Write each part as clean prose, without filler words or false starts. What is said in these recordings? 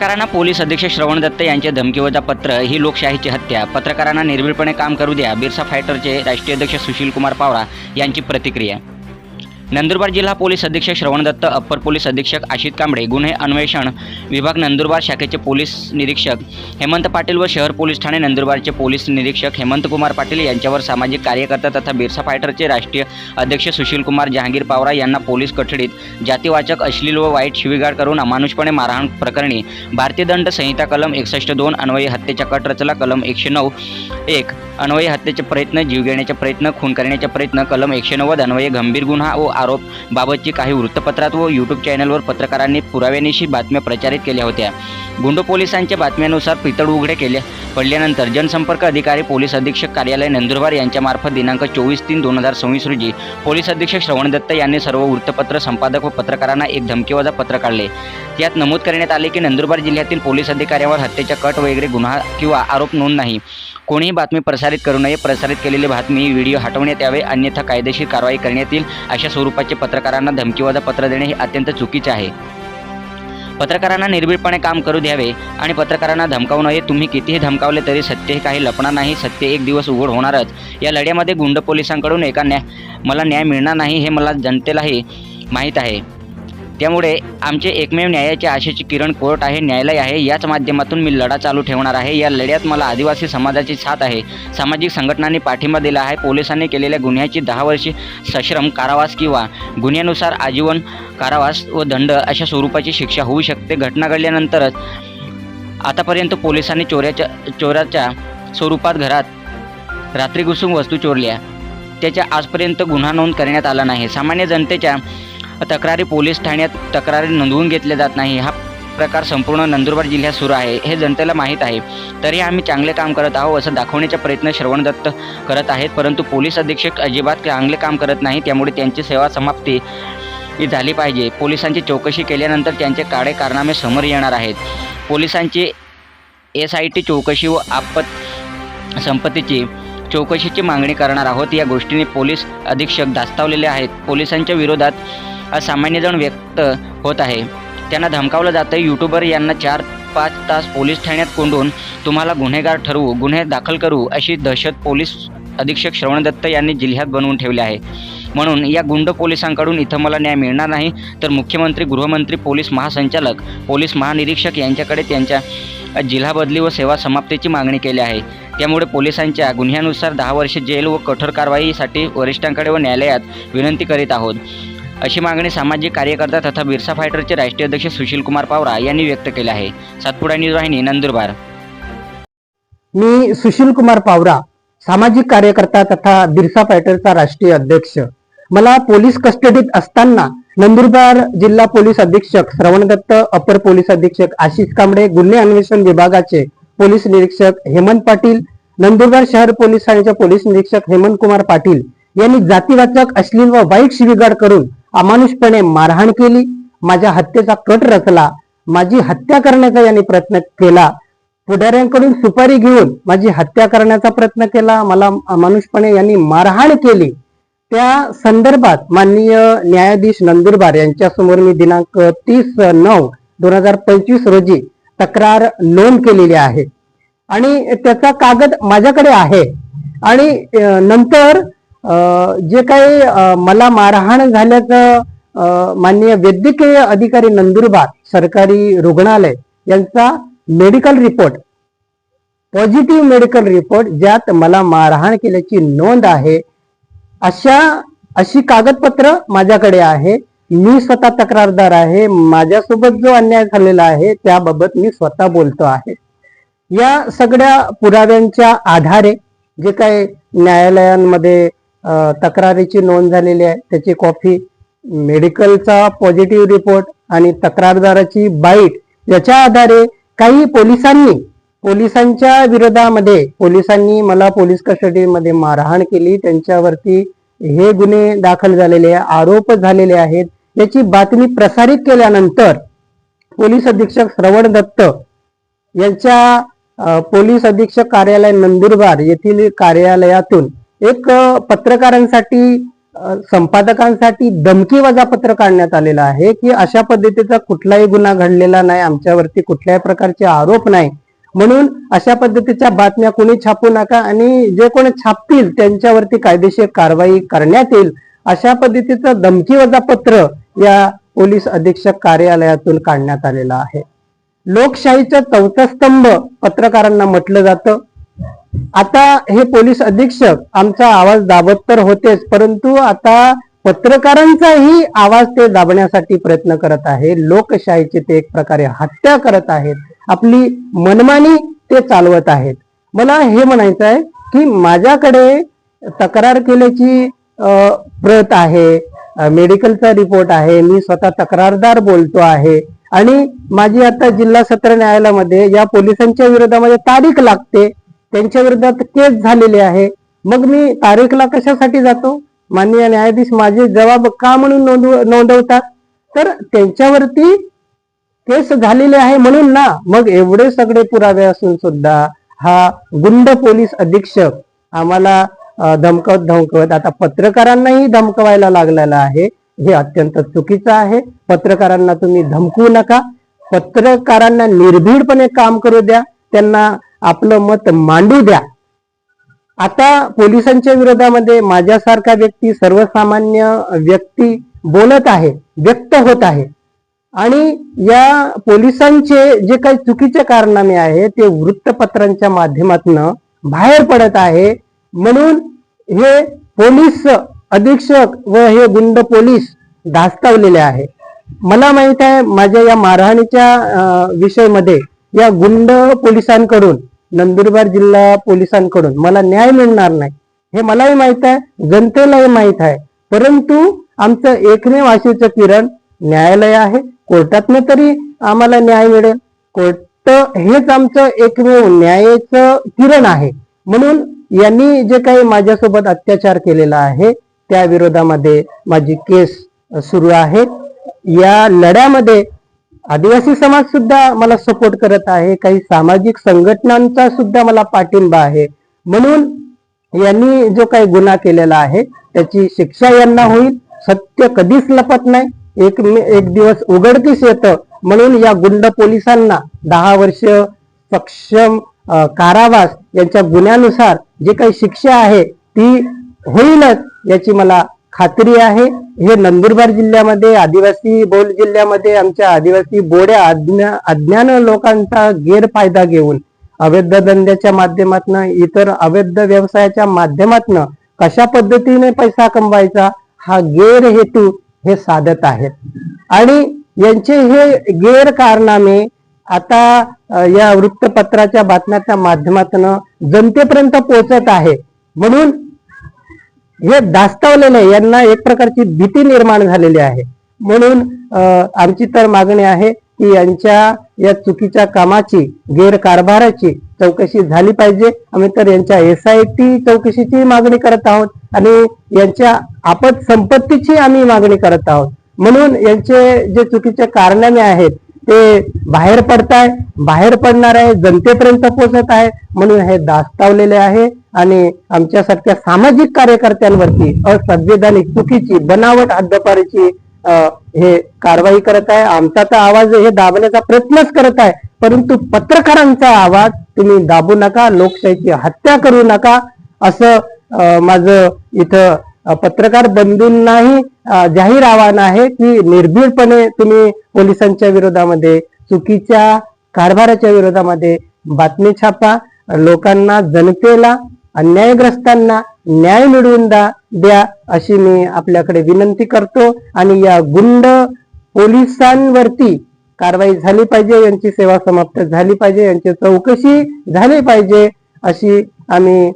पत्रकारांना पोलीस अधीक्षक श्रवण दत्त यांचे धमकीवजा पत्र ही लोकशाहीची हत्या, पत्रकारांना निर्भीडपणे काम करू द्या, बिरसा फायटरचे राष्ट्रीय अध्यक्ष सुशील कुमार पावरा यांची प्रतिक्रिया। नंदुरबार जिल्हा पोलीस अधीक्षक श्रवण दत्त, अप्पर पोलीस अधीक्षक आशिष कांबळे, गुन्हे अन्वेषण विभाग नंदुरबार शाखेचे पोलीस निरीक्षक हेमंत पाटील व शहर पोलीस ठाणे नंदुरबारचे पोलीस निरीक्षक हेमंत कुमार पाटील यांच्यावर सामाजिक कार्यकर्ता तथा बिरसा फायटरचे राष्ट्रीय अध्यक्ष सुशील कुमार जहांगीर पावरा यांना पोलीस कोठडीत जातीवाचक अश्लील व वाईट शिवीगाळ करून अमानुषपणे मारहाण प्रकरणी भारतीय दंड संहिता कलम 61(2) अन्वये हत्येचा कट रचला, कलम 109(1) अन्वये हत्येचे प्रयत्न, जीव घेण्याचे प्रयत्न, खून करण्याचे प्रयत्न, कलम 190 अन्वये गंभीर गुन्हा व आरोप बाबतची काही वृत्तपत्रात व यूट्यूब चॅनलवर पत्रकारांनी पुराव्यानिशी बातम्या प्रचारित केल्या होत्या। गुंड पोलिसांच्या बातम्यानुसार पितळ उघडे केले पडल्यानंतर जनसंपर्क अधिकारी पोलीस अधीक्षक कार्यालय नंदुरबार यांच्यामार्फत दिनांक 24/3/2026 रोजी पोलीस अधीक्षक श्रवण दत्त यांनी सर्व वृत्तपत्र संपादक व पत्रकारांना एक धमकीवजा पत्र काढले। त्यात नमूद करण्यात आले की नंदुरबार जिल्ह्यातील पोलीस अधिकाऱ्यांवर हत्येचा कट वगैरे गुन्हा किंवा आरोप नोंद नाही, कोणीही बातमी प्रसारित करू नये, प्रसारित केलेली बातमी व्हिडिओ हटवण्यात यावे, अन्यथा कायदेशीर कारवाई करण्यात येईल अशा स्वरूपाचे पत्रकारांना धमकीवजा पत्र देणे हे अत्यंत चुकीचे आहे। पत्रकारांना निर्भीडपणे काम करू द्यावे आणि पत्रकारांना धमकावू नये। तुम्ही कितीही धमकावले तरी सत्य हे काही लपणार नाही, सत्य एक दिवस उघड होणारच। या लढ्यामध्ये गुंड पोलिसांकडून मला न्याय मिळणार नाही हे मला जनतेलाही माहीत आहे। त्यामुळे आमचे एकमेव न्यायाचे आशेचे किरण कोर्ट आहे, न्यायालय आहे, याच माध्यमातून मी लढा चालू ठेवणार आहे। या लढ्यात मला आदिवासी समाजाची साथ आहे, सामाजिक संघटनांनी पाठिंबा दिला आहे। पोलिसांनी केलेल्या गुन्ह्याची 10 वर्षे सश्रम कारावास किंवा गुन्ह्यानुसार आजीवन कारावास व दंड अशा स्वरूपाची शिक्षा होऊ शकते। घटना घडल्यानंतरच आतापर्यंत पोलिसांनी चोराच्या स्वरूपात घरात रात्री घुसून वस्तू चोरल्या, त्याच्या आजपर्यंत गुन्हा नोंद करण्यात आला नाही। सामान्य जनतेच्या तक्रारी पोलीस ठाण्यात तक्रारी नोंदवून घेतल्या जात नाही। हा प्रकार संपूर्ण नंदुरबार जिल्ह्यात सुरू आहे हे जनतेला माहीत आहे। तरी आम्ही चांगले काम करत आहोत असं दाखवण्याचा प्रयत्न श्रवण दत्त करत आहेत, परंतु पोलीस अधीक्षक अजिबात चांगले काम करत नाही। त्यामुळे त्यांची सेवा समाप्ती झाली पाहिजे। पोलिसांची चौकशी केल्यानंतर त्यांचे काळे कारनामे समोर येणार आहेत। पोलिसांची SIT चौकशी व आपत संपत्तीची चौकशीची मागणी करणार आहोत। या गोष्टीने पोलीस अधीक्षक धास्तावलेले आहेत। पोलिसांच्या विरोधात असामान्यजण व्यक्त होत आहे, त्यांना धमकावलं जातं। यूट्यूबर यांना 4-5 तास पोलीस ठाण्यात कोंडून तुम्हाला गुन्हेगार ठरवू, गुन्हे दाखल करू अशी दहशत पोलीस अधीक्षक श्रवण दत्त यांनी जिल्ह्यात बनवून ठेवले आहे। म्हणून या गुंड पोलिसांकडून इथं मला न्याय मिळणार नाही, तर मुख्यमंत्री, गृहमंत्री, पोलीस महासंचालक, पोलीस महानिरीक्षक यांच्याकडे त्यांच्या जिल्हा बदली व सेवा समाप्तीची मागणी केली आहे। त्यामुळे पोलिसांच्या गुन्ह्यानुसार 10 वर्षे जेल व कठोर कारवाईसाठी वरिष्ठांकडे व न्यायालयात विनंती करीत आहोत अशी मागणी सामाजिक कार्यकर्ता तथा बिरसा फायटरचे राष्ट्रीय अध्यक्ष सुशील कुमार पावरा यांनी व्यक्त केले आहे। सातपुडा न्यूज वाहिनी, नंदुरबार। मी सुशील कुमार पावरा, सामाजिक कार्यकर्ता तथा बिरसा फायटरचा राष्ट्रीय अध्यक्ष। मला पोलीस कस्टडीत असताना नंदुरबार जिल्हा पोलीस अधीक्षक श्रवण दत्त, अपर पोलीस अधीक्षक आशिष कांबळे, गुन्हे अन्वेषण विभागाचे पोलीस निरीक्षक हेमंत पाटील, नंदुरबार शहर पोलीस ठाण्याचे पोलीस निरीक्षक हेमंत कुमार पाटील यांनी जातीवाचक अश्लील व वाईट शिवीगाळ करून अमानुषपणे मारहाण केली, माझ्या हत्येचा कट रचला, माझी हत्या करण्याचा यांनी प्रयत्न केला, पुढाऱ्यांकडून सुपारी घेऊन माझी हत्या करण्याचा प्रयत्न केला, मला अमानुषपणे यांनी मारहाण केली। त्या संदर्भात माननीय न्यायाधीश नंदुरबार यांच्यासमोर मी दिनांक 30/9/2025 रोजी तक्रार नोंद केलेली आहे आणि त्याचा कागद माझ्याकडे आहे। आणि नंतर जे काही मला मारहाण झाल्याचं माननीय वैद्यकीय अधिकारी नंदुरबार सरकारी रुग्णालय यांचा medical report, positive medical report, ज्यात मला मारहाण केल्याची नोंद आहे, अशी कागदपत्र माझ्याकडे आहे। मी स्वतः तक्रारदार आहे, माझ्यासोबत जो अन्याय झालेला आहे त्याबाबत मी स्वतः बोलतो आहे। या सगळ्या पुराव्यांच्या आधारे जे काही न्यायालयांमध्ये तक्रारीची नोंद झालेली आहे त्याची कॉपी, मेडिकलचा पॉझिटिव्ह रिपोर्ट आणि तक्रारदाराची बाईट, याच्या आधारे काही पोलिसांच्या विरोधामध्ये पोलिसांनी मला पोलीस कस्टडीमध्ये मारहाण केली, त्यांच्यावरती हे गुन्हे दाखल झालेले, आरोप झालेले आहेत, याची बातमी प्रसारित केल्यानंतर पोलीस अधीक्षक श्रवण दत्त यांच्या पोलीस अधीक्षक कार्यालय नंदुरबार येथील कार्यालयातून एक पत्रकारांसाठी संपादकांसाठी धमकी वजा पत्र काढण्यात आलेलं आहे की अशा पद्धतीचा कुठलाही गुन्हा घडलेला नाही, आमच्यावरती कुठल्याही प्रकारचे आरोप नाही, म्हणून अशा पद्धतीच्या बातम्या कोणी छापू नका आणि जे कोणी छापतील त्यांच्यावरती कायदेशीर कारवाई करण्यात येईल, अशा पद्धतीचं धमकी वजा पत्र या पोलीस अधीक्षक कार्यालयातून काढण्यात आलेलं आहे. लोकशाहीचा चौथा स्तंभ पत्रकारांना म्हटलं जातं. आता हे पोलीस अधीक्षक आमचा आवाज दाबत तर होतेच, परंतु आता पत्रकारांचाही आवाज ते दाबण्यासाठी प्रयत्न करत आहे. लोकशाहीची ते एक प्रकारे हत्या करत आहेत, आपली मनमानी ते चालवत आहेत. मला हे म्हणायचं आहे की माझ्याकडे तक्रार केल्याची प्रत आहे, मेडिकलचा रिपोर्ट आहे, मी स्वतः तक्रारदार बोलतो आहे आणि माझी आता जिल्हा सत्र न्यायालयामध्ये या पोलिसांच्या विरोधामध्ये तारीख लागते, त्यांच्या विरोधात केस झालेली आहे. मग मी तारीखला कशासाठी जातो? माननीय न्यायाधीश माझे जबाब का म्हणून नोंदवतात? तर त्यांच्यावरती केस झालेले आहे म्हणून ना. मग एवढे सगळे पुरावे असून सुद्धा हा गुंड पोलीस अधीक्षक आम्हाला धमकवत आता पत्रकारांनाही धमकवायला लागलेला आहे. हे अत्यंत चुकीचं आहे. पत्रकारांना तुम्ही धमकवू नका. पत्रकारांना निर्भीडपणे काम करू द्या, त्यांना आपलं मत मांडू द्या. आता पोलिसांच्या विरोधामध्ये माझ्यासारखा व्यक्ती, सर्वसामान्य व्यक्ती बोलत आहे, व्यक्त होत आहे आणि या पोलिसांचे जे काही चुकीचे कारनामे आहे ते वृत्तपत्रांच्या माध्यमातून बाहेर पडत आहे. म्हणून हे पोलीस अधीक्षक व हे गुंड पोलीस धास्तावलेले आहे. मला माहित आहे माझ्या या मारहाणीच्या विषयामध्ये या गुंड पोलिसांकडून, नंदुरबार जिल्हा पोलिसांकडून मला न्याय मिळणार नाही, हे मलाही माहित आहे, जनतेलाही माहित आहे. परंतु आमचं एकमेव आशेचं किरण न्यायालय आहे. कोर्टातनं तरी आम्हाला न्याय मिळेल. कोर्ट हेच आमचं एकमेव न्यायाचं किरण आहे. म्हणून यांनी जे काही माझ्यासोबत अत्याचार केलेला आहे त्या विरोधामध्ये माझी केस सुरू आहे. या लढ्यामध्ये आदिवासी समाज सुद्धा मला सपोर्ट करत आहे, काही सामाजिक संघटनांचा सुद्धा मला पाठिंबा आहे. म्हणून यांनी जो काही गुन्हा केलेला आहे त्याची शिक्षा यांना होईल. सत्य कधीच लपत नाही, एक दिवस उघडकीस येतं. म्हणून या गुंड पोलिसांना 10 वर्ष सक्षम कारावास यांच्या गुन्ह्यानुसार जे काही शिक्षा आहे ती होईलच याची मला खात्री आहे. हे नंदुरबार जिल्ह्यामध्ये, आदिवासी बहुल जिल्ह्यामध्ये आमच्या आदिवासी बोड्या अज्ञान लोकांचा गैरफायदा घेऊन अवैध धंद्याच्या माध्यमातून, इतर अवैध व्यवसायाच्या माध्यमातून कशा पद्धतीने पैसा कमवायचा हा गैरहेतू हे साधत आहेत आणि यांचे हे गैरकारनामे आता या वृत्तपत्राच्या बातम्याच्या माध्यमातून जनतेपर्यंत पोहोचत आहे. म्हणून हे धास्तावलेले, यांना एक प्रकारची भीती निर्माण झालेली आहे. म्हणून आमची तर मागणी आहे की यांच्या या चुकीच्या कामाची, गैरकारभाराची चौकशी झाली पाहिजे. आम्ही तर यांच्या SIT चौकशीची मागणी करत आहोत आणि यांच्या आपत संपत्तीची आम्ही मागणी करत आहोत. म्हणून यांचे जे चुकीचे कारनामे आहेत ते बाहेर बाहेर पडणार आहे, जनतेपर्यंत पोहोचत आहे. म्हणून हे धास्तावलेले आहे आणि आमच्यासारख्या सामाजिक कार्यकर्त्यांवरती असंविधानिक, चुकीची, बनावट हद्दपारीची हे कारवाई करत आहे. आमचा तर आवाज हे दाबण्याचा प्रयत्नच करत आहे, परंतु पत्रकारांचा आवाज तुम्ही दाबू नका, लोकशाहीची हत्या करू नका, असं माझं इथं पत्रकार बंधूंनाही जाहीर आवाहन आहे की निर्भीडपणे तुम्ही पोलिसांच्या विरोधामध्ये, चुकीच्या कारभाराच्या विरोधामध्ये बातमी छापा. लोकांना, जनतेला, अन्यायग्रस्तांना न्याय मिळवून द्या अशी मी आपल्याकडे विनंती करतो. आणि या गुंड पोलिसांवरती कारवाई झाली पाहिजे, यांची सेवा समाप्त झाली पाहिजे, यांची चौकशी झाली पाहिजे अशी आम्ही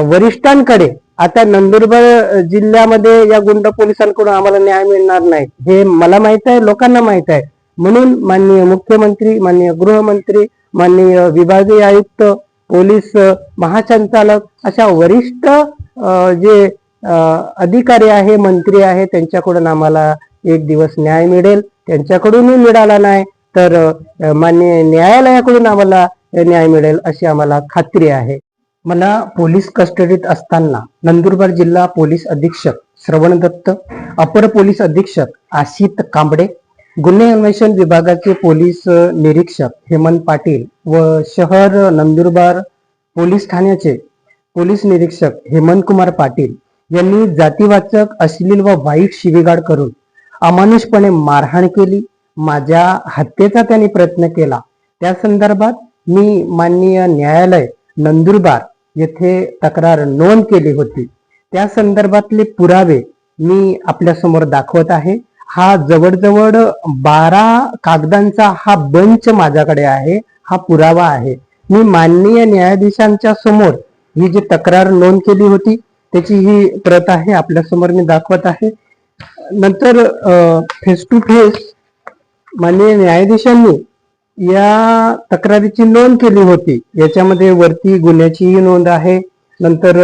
वरिष्ठांकडे, आता नंदुरबार जिल्ह्यामध्ये या गुंड पोलिसांकडून आम्हाला न्याय मिळणार नाही हे मला माहित आहे, लोकांना माहित आहे. म्हणून माननीय मुख्यमंत्री, माननीय गृहमंत्री, माननीय विभागीय आयुक्त, पोलीस महासंचालक अशा वरिष्ठ जे अधिकारी आहे, मंत्री आहे, त्यांच्याकडून आम्हाला एक दिवस न्याय मिळेल. त्यांच्याकडूनही मिळाला नाही तर माननीय न्यायालयाकडून आम्हाला न्याय मिळेल अशी आम्हाला खात्री आहे. मला पोलीस कस्टडीत असताना नंदुरबार जिल्हा पोलीस अधीक्षक श्रवण दत्त, अपर पोलीस अधीक्षक आशित कांबडे, गुन्हे अन्वेषण विभागाचे पोलीस निरीक्षक हेमंत पाटील व शहर नंदुरबार पोलीस ठाण्याचे पोलीस निरीक्षक हेमंत कुमार पाटील यांनी जातीवाचक अश्लील व वाईट शिवीगाळ करून अमानुषपणे मारहाण केली. माझ्या हत्येचा त्यांनी प्रयत्न केला. त्या संदर्भात मी माननीय न्यायालय नंदुरबार येथे तक्रार नोंद केली होती. त्या संदर्भातले पुरावे मी आपल्या समोर दाखवत आहे. हा जवळजवळ 12 कागदांचा हा बंच माझ्याकडे आहे. हा पुरावा आहे. मी माननीय न्यायाधीशांच्या समोर ही जी तक्रार नोंद केली होती त्याची ही प्रत आहे, आपल्या समोर मी दाखवत आहे. नंतर फेस टू फेस माननीय न्यायाधीशांनी या तक्रारीची नोंद केली होती. याच्यामध्ये वरती गुन्ह्याचीही नोंद आहे. नंतर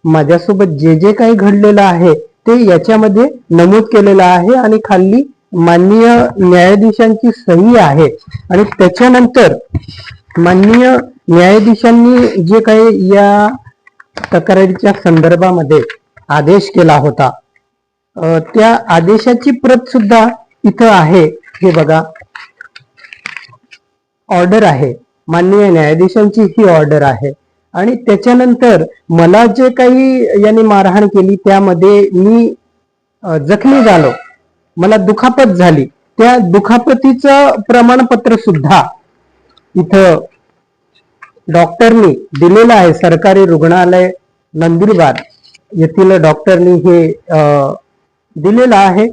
माझ्यासोबत जे जे काही घडलेलं आहे ते याच्यामध्ये नमूद केलेलं आहे आणि खाली माननीय न्यायाधीशांची सही आहे. आणि त्याच्यानंतर माननीय न्यायाधीशांनी जे काही या तक्रारीच्या संदर्भामध्ये आदेश केला होता त्या आदेशाची प्रत सुद्धा इथं आहे. हे बघा, ऑर्डर आहे, माननीय न्यायाधीशांची ही ऑर्डर आहे. आणि त्याच्यानंतर मला जे काही यांनी मारहाण केली त्यामध्ये मी जखमी झालो, मला दुखापत झाली. त्या दुखापतीचं प्रमाणपत्र सुद्धा इथं डॉक्टरनी दिलेलं आहे. सरकारी रुग्णालय नंदुरबार येथील डॉक्टरनी हे दिलेलं आहे.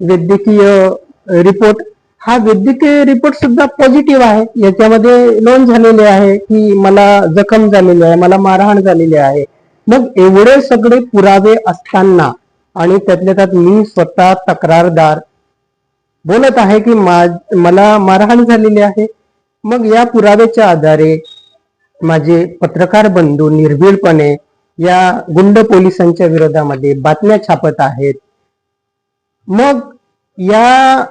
वैद्यकीय रिपोर्ट, हा वैद्यकीय रिपोर्ट सुद्धा पॉझिटिव्ह आहे. याच्यामध्ये नोंद झालेली आहे की मला जखम झालेली आहे, मला मारहाण झालेली आहे. मग एवढे सगळे पुरावे असताना आणि त्यातल्या त्यात मी स्वतः तक्रारदार बोलत आहे की मला मारहाण झालेली आहे. मग या पुराव्याच्या आधारे माझे पत्रकार बंधू निर्भीडपणे या गुंड पोलिसांच्या विरोधामध्ये बातम्या छापत आहेत. मग या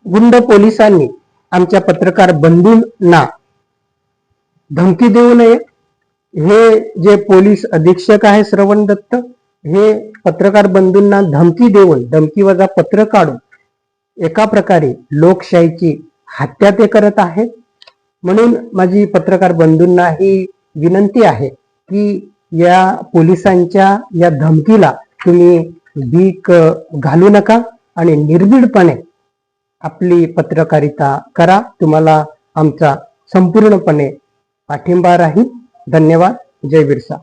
गुंड पोलिसांनी आमच्या पत्रकार बंधूंना धमकी देऊ नये. हे जे पोलीस अधीक्षक आहे श्रवण दत्त, हे पत्रकार बंधूंना धमकी देऊन, धमकी वजा पत्र काढून एका प्रकारे लोकशाहीची हत्या ते करत आहेत. म्हणून माझी पत्रकार बंधूंना ही विनंती आहे की या पोलिसांच्या या धमकीला तुम्ही भीक घालू नका आणि निर्भीडपणे आपली पत्रकारिता करा. तुम्हाला आमचा संपूर्णपणे पाठिंबा राहील. धन्यवाद. जय बिरसा.